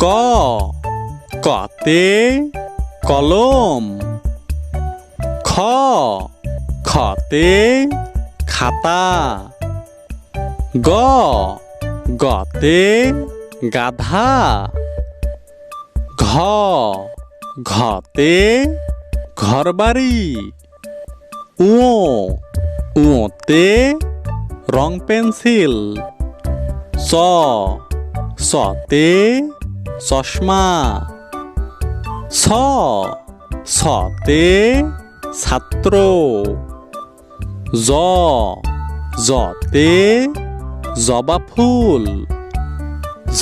ক কতে কলম। খ খতে খাতা। গ গতে গাধা। ঘ ঘতে ঘরবাড়ি। উ উতে রং পেন্সিল। চ চতে চশমা। ছ ছতে ছাত্র। জ জতে জবা ফুল। ঝ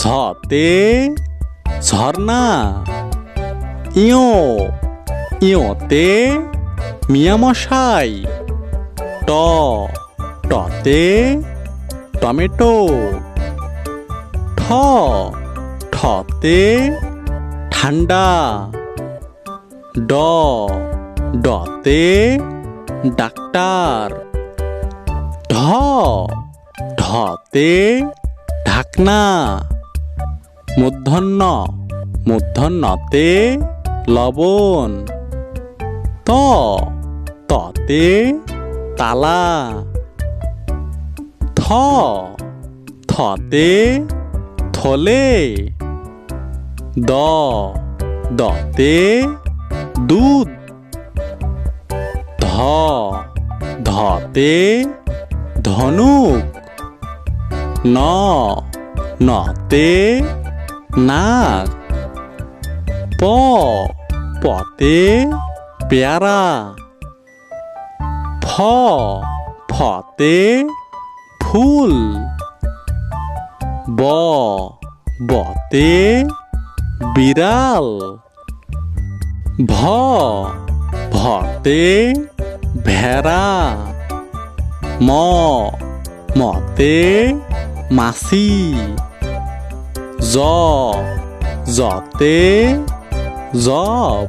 ঝতে ঝর্ণা। ইয় ইয়তে মিয়ামশাই। ট টতে টমেটো। ঠ ঠতে ঠান্ডা। ড ডতে ডাক্তার। ঢ ঢতে ঢাকনা। মূর্ধন্য মূর্ধন্যতে লবণ। ত ততে তালা। থ থতে থলে। দ দতে দুধ। ধ ধতে ধনুক। ন নতে নাক। প পতে পেয়ারা। ফ ফতে ফুল। ব বতে বিড়াল। ভ ভতে ভেড়া। ম মতে মাছি। জ জতে জব।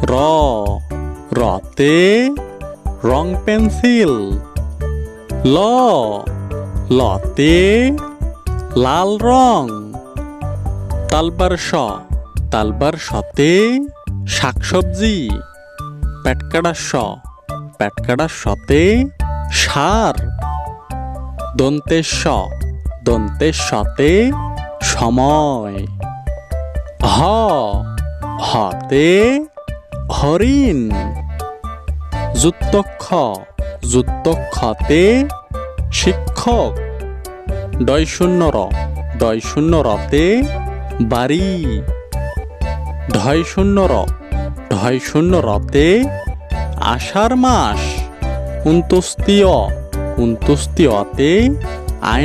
র রতে রং পেন্সিল। ল লতে লাল রং। তালবার স তালবার সতে শাকসবজি। পেটকাটার স পেটকাটার সতে সার। দন্তের স দন্তের সতে সময়। হ হতে হরিণ। যুক্তক্ষ যুক্তক্ষতে শিক্ষক। ডয় শূন্য রতে বাড়ি। ঢয় শূন্য রতে আষাঢ় মাস। উন্তস্তীয়তে